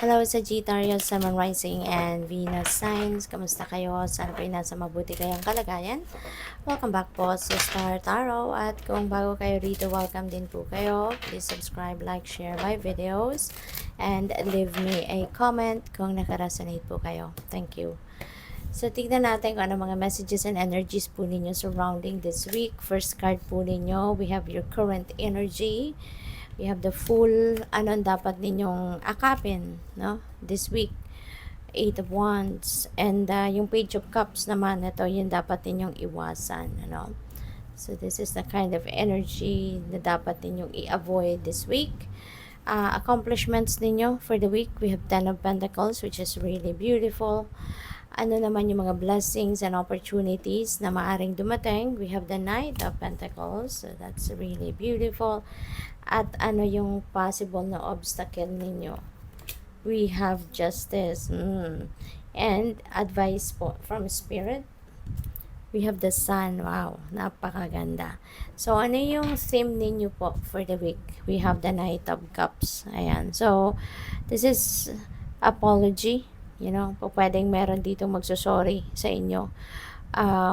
Hello sa Gitario, Sun Rising and Venus Signs. Kamusta kayo? Sana po ay nasa mabuti kayong kalagayan. Welcome back po sa Star Tarot. At kung bago kayo rito, welcome din po kayo. Please subscribe, like, share my videos. And leave me a comment kung nakaresonate po kayo. Thank you. So, tignan natin kung ano mga messages and energies po ninyo surrounding this week. First card po ninyo, we have your current energy. We have the full, anong dapat ninyong akapin, no? This week. Eight of Wands. And yung Page of Cups naman, ito yung dapat ninyong iwasan, ano? So, this is the kind of energy na dapat ninyong i-avoid this week. Accomplishments ninyo for the week, we have Ten of Pentacles, which is really beautiful. Ano naman yung mga blessings and opportunities na maaring dumating, we have the Knight of Pentacles, so that's really beautiful. At ano yung possible na obstacle ninyo, we have Justice. And advice po from Spirit, we have the Sun. Wow, napakaganda. So, ano yung theme ninyo po for the week? We have the Knight of Cups. Ayan. So, this is apology. You know, pwedeng meron ditong magsusorry sa inyo.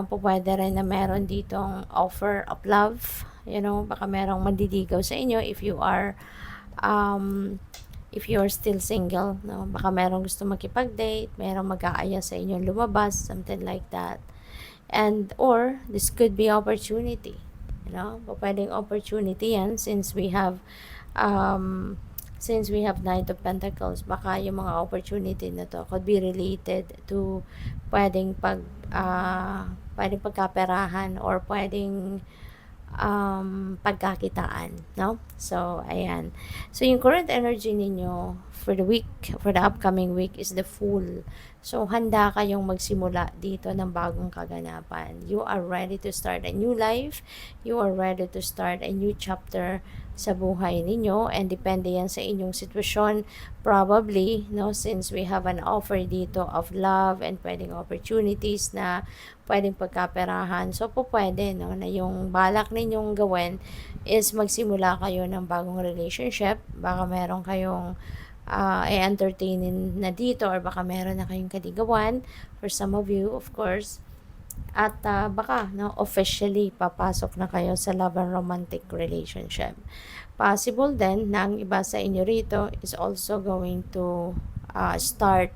Pwede rin na meron ditong offer of love. You know, baka merong mandiligaw sa inyo if you are still single, no? Baka merong gusto makipag-date, merong mag-aaya sa inyo lumabas, something like that. And or this could be opportunity, you know, pwedeng opportunity yan since we have Knight of Pentacles. Baka yung mga opportunity na to could be related to pwedeng pagkaperahan or pwedeng pagkakitaan, no? So, ayan. So, yung current energy ninyo for the week, for the upcoming week is the Fool. So, handa kayong magsimula dito ng bagong kaganapan. You are ready to start a new life. You are ready to start a new chapter sa buhay ninyo, and depende yan sa inyong sitwasyon probably, no, since we have an offer dito of love and pwedeng opportunities na pwedeng pagkaperahan. So, pwede, no, na yung balak ninyong gawin is magsimula kayo ng bagong relationship. Baka meron kayong i-entertainin na dito, or baka meron na kayong kaligawan for some of you, of course. At baka, no, officially papasok na kayo sa love and romantic relationship. Possible din na ang iba sa inyo rito is also going to start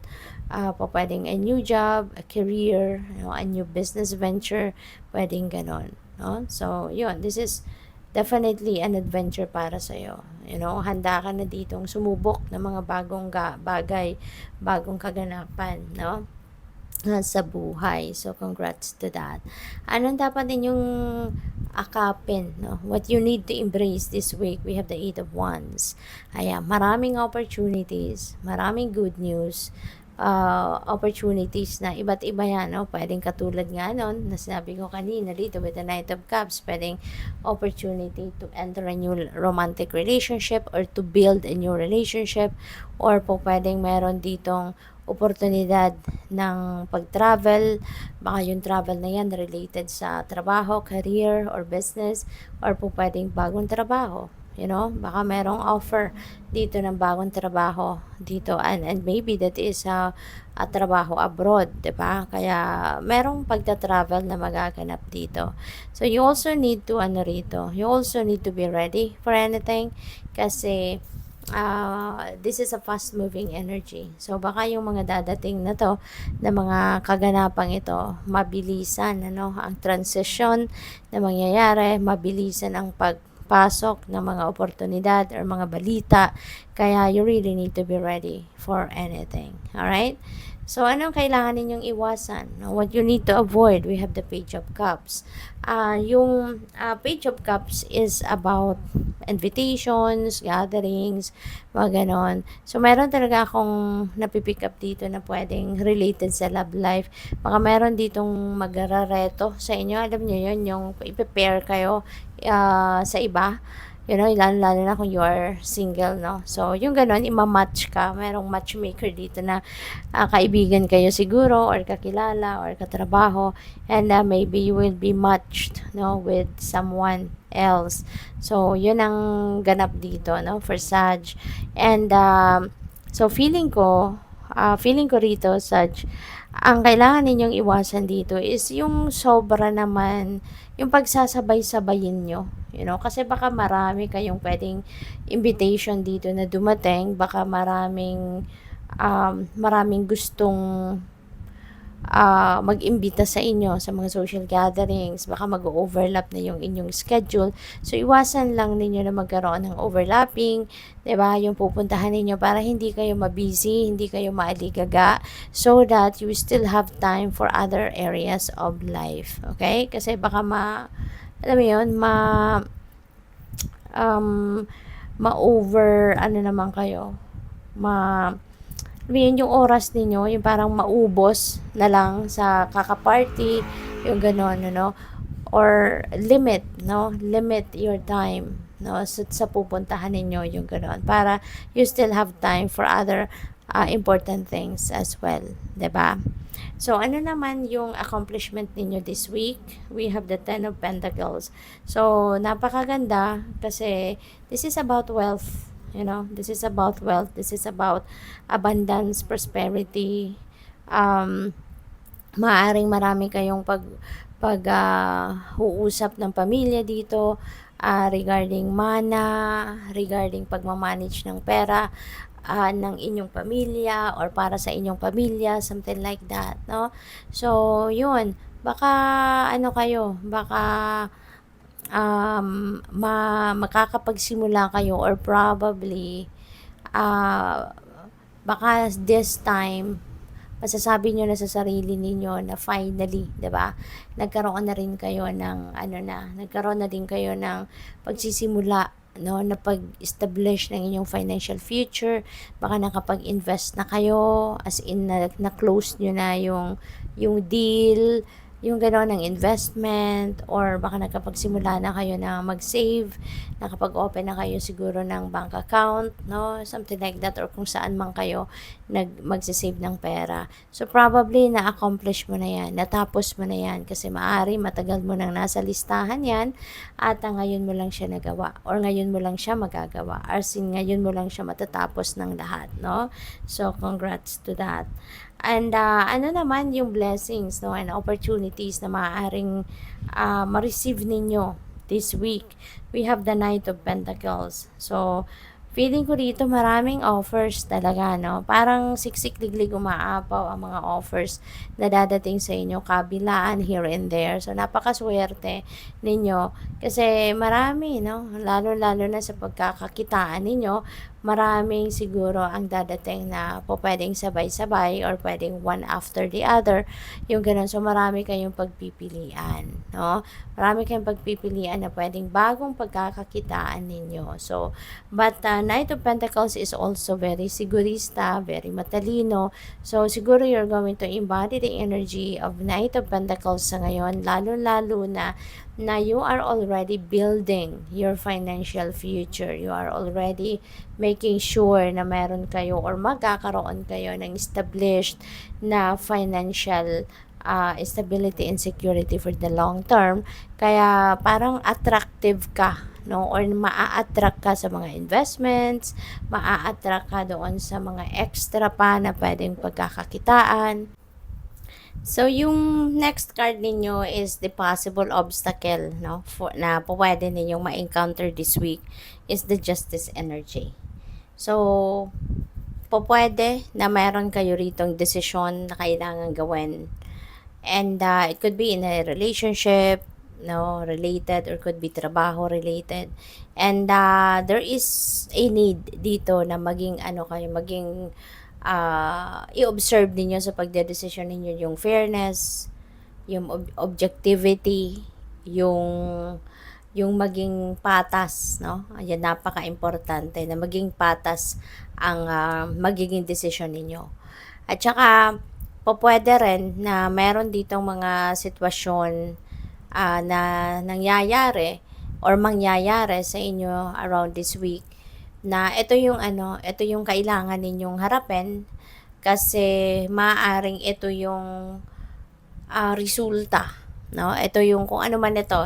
pwedeng a new job, a career, you know, a new business venture, pwedeng ganon, no? So, yun, this is definitely an adventure para sa'yo. You know, handa ka na ditong sumubok ng mga bagong bagay, bagong kaganapan, no? Sa buhay. So, congrats to that. Anong dapat ninyong akapin, no? What you need to embrace this week, we have the Eight of Wands. Ayan, maraming opportunities, maraming good news, opportunities na iba't iba yan, no? Pwedeng katulad nga nun, na sinabi ko kanina dito with the Knight of Cups, pwedeng opportunity to enter a new romantic relationship or to build a new relationship, or pwedeng meron ditong oportunidad ng pag-travel. Baka yung travel na yan related sa trabaho, career, or business, or pwedeng bagong trabaho. You know, baka merong offer dito ng bagong trabaho dito, and maybe that is a trabaho abroad, 'di ba? Kaya merong pagta-travel na magaganap dito. So you also need to you also need to be ready for anything, kasi this is a fast moving energy. So baka yung mga dadating na to, na mga kaganapang ito, mabilisan, ano, ang transition na mangyayari, mabilisan ang pagpasok ng mga oportunidad or mga balita. Kaya you really need to be ready for anything. Alright? So, anong kailangan ninyong iwasan? What you need to avoid, we have the Page of Cups. Yung Page of Cups is about invitations, gatherings, mga ganon. So, meron talaga akong napipick up dito na pwedeng related sa love life. Baka meron ditong magrareto sa inyo. Alam nyo yun, yung i-prepare kayo sa iba. You know, lalo na kung you are single, no? So, yung ganon, ima-match ka. Merong matchmaker dito na kaibigan kayo siguro, or kakilala, or katrabaho, and maybe you will be matched, no, with someone else. So, yun ang ganap dito, no, for Sag. And So, feeling ko rito, Saj, ang kailangan ninyong iwasan dito is yung sobra naman, yung pagsasabay-sabayin nyo. Kasi baka marami kayong pwedeng invitation dito na dumating, baka maraming gustong mag-imbita sa inyo sa mga social gatherings, baka mag-overlap na yung inyong schedule. So, iwasan lang ninyo na magkaroon ng overlapping, 'di ba? Yung pupuntahan ninyo para hindi kayo mabusy, hindi kayo maaligaga, so that you still have time for other areas of life. Okay? Kasi baka alam mo yun, um, ma-over, ano naman kayo, sabihin yung oras ninyo, yung parang maubos na lang sa kaka-party, yung gano'n, or limit, limit your time, sa pupuntahan ninyo, yung gano'n, para you still have time for other important things as well, 'di ba? So, ano naman yung accomplishment ninyo this week? We have the Ten of Pentacles. So, napakaganda kasi this is about wealth. This is about wealth. This is about abundance, prosperity. Maaring marami kayong uusap ng pamilya dito regarding mana, regarding pagmamanage ng pera ng inyong pamilya or para sa inyong pamilya, something like that, no? So, yun. Baka baka makakapagsimula kayo or probably baka this time masasabi nyo na sa sarili ninyo na finally, 'di ba? Nagkaroon na din kayo ng pagsisimula, na pag-establish ng inyong financial future. Baka nakapag-invest na kayo, as in na-close nyo na yung deal, yung gano'n ng investment, or baka nakapagsimula na kayo na mag-save, nakapag-open na kayo siguro ng bank account, something like that, or kung saan man kayo magsisave ng pera. So, probably na-accomplish mo na yan, natapos mo na yan, kasi maaari matagal mo nang nasa listahan yan, at ngayon mo lang siya nagawa, or ngayon mo lang siya magagawa, or ngayon mo lang siya matatapos ng lahat, So, congrats to that. And ano naman yung blessings, and opportunities na maaaring ma-receive ninyo this week? We have the Knight of Pentacles. So, feeling ko dito maraming offers talaga, Parang siksik-liglig umaapaw ang mga offers na dadating sa inyo, kabilaan here and there. So, napakaswerte ninyo kasi marami, Lalo-lalo na sa pagkakakitaan ninyo, maraming siguro ang dadating na pwedeng sabay-sabay or pwedeng one after the other, yung ganun. So, marami kayong pagpipilian, Marami kayong pagpipilian na pwedeng bagong pagkakakitaan ninyo. So, but Knight of Pentacles is also very sigurista, very matalino. So, siguro you're going to embody the energy of Knight of Pentacles sa ngayon, lalo-lalo na you are already building your financial future. You are already making sure na meron kayo or magkakaroon kayo ng established na financial stability and security for the long term. Kaya parang attractive ka, or maa-attract ka sa mga investments, maa-attract ka doon sa mga extra pa na pwedeng pagkakakitaan. So, yung next card ninyo is the possible obstacle, na pwede ninyong ma-encounter this week is the Justice energy. So, pwede na meron kayo ritong desisyon na kailangan gawin. And it could be in a relationship, related, or could be trabaho related. And there is a need dito na maging i-observe ninyo sa pagdedesisyon ninyo yung fairness, yung objectivity, yung maging patas, Ayan, napaka-importante na maging patas ang magiging desisyon ninyo. At saka, pwede rin na meron ditong mga sitwasyon na nangyayari or mangyayari sa inyo around this week, na ito yung kailangan ninyong harapin kasi maaring ito yung resulta, Ito yung kung ano man ito,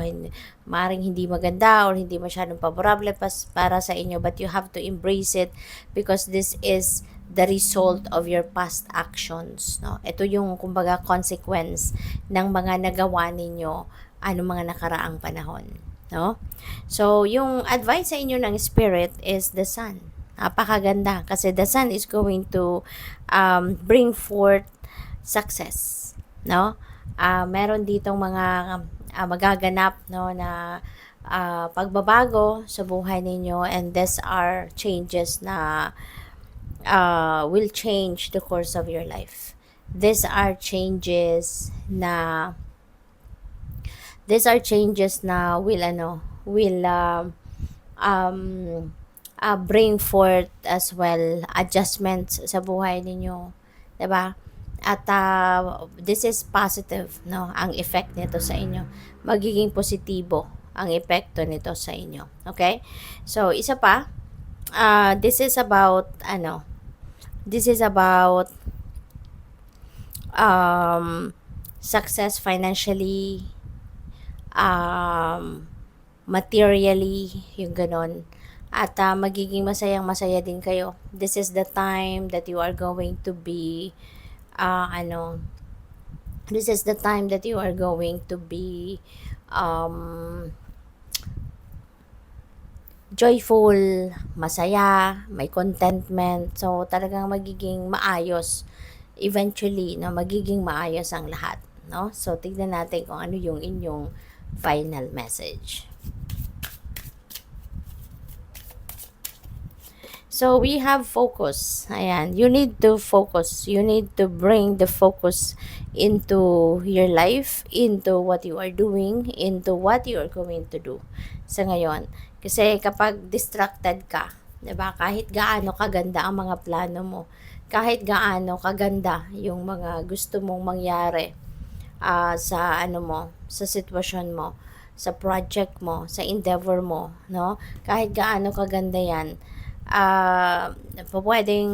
maaring hindi maganda or hindi masyadong favorable para sa inyo, but you have to embrace it because this is the result of your past actions, no? Ito yung kumbaga consequence ng mga nagawa ninyo mga nakaraang panahon, no? So, yung advice sa inyo ng spirit is the sun. Napakaganda kasi the sun is going to bring forth success, no? Meron ditong mga magaganap, no, na pagbabago sa buhay ninyo, and these are changes na will change the course of your life. These are changes na um, bring forth as well adjustments sa buhay ninyo, 'di ba? At this is positive, no, ang effect nito sa inyo. Magiging positibo ang epekto nito sa inyo. Okay? So, isa pa, this is about success financially, materially, yung ganon. At magiging masayang-masaya din kayo. This is the time that you are going to be this is the time that you are going to be joyful, masaya, may contentment. So, talagang magiging maayos. Eventually, no, magiging maayos ang lahat. No? So, tignan natin kung ano yung inyong final message. So, we have focus. Ayan. You need to focus. You need to bring the focus into your life, into what you are doing, into what you are going to do sa ngayon. Kasi kapag distracted ka, 'di ba? Kahit gaano kaganda ang mga plano mo, kahit gaano kaganda yung mga gusto mong mangyari sa sa sitwasyon mo, sa project mo, sa endeavor mo, no? Kahit gaano kaganda 'yan, pwedeng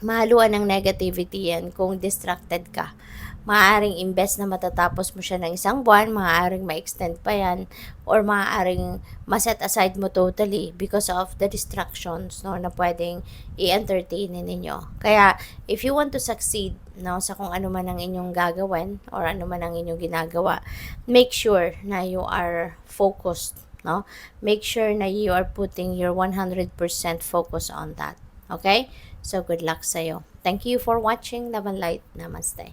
mahaluan ng negativity yan kung distracted ka. Maaaring imbes na matatapos mo siya ng isang buwan, maaaring ma-extend pa yan, or maaaring ma-set aside mo totally because of the distractions, no, na pwedeng i-entertain ninyo. Kaya, if you want to succeed, no, sa kung ano man ang inyong gagawin, or ano man ang inyong ginagawa, make sure na you are focused, no? Make sure na you are putting your 100% focus on that. Okay? So, good luck sa'yo. Thank you for watching. Love and light. Namaste.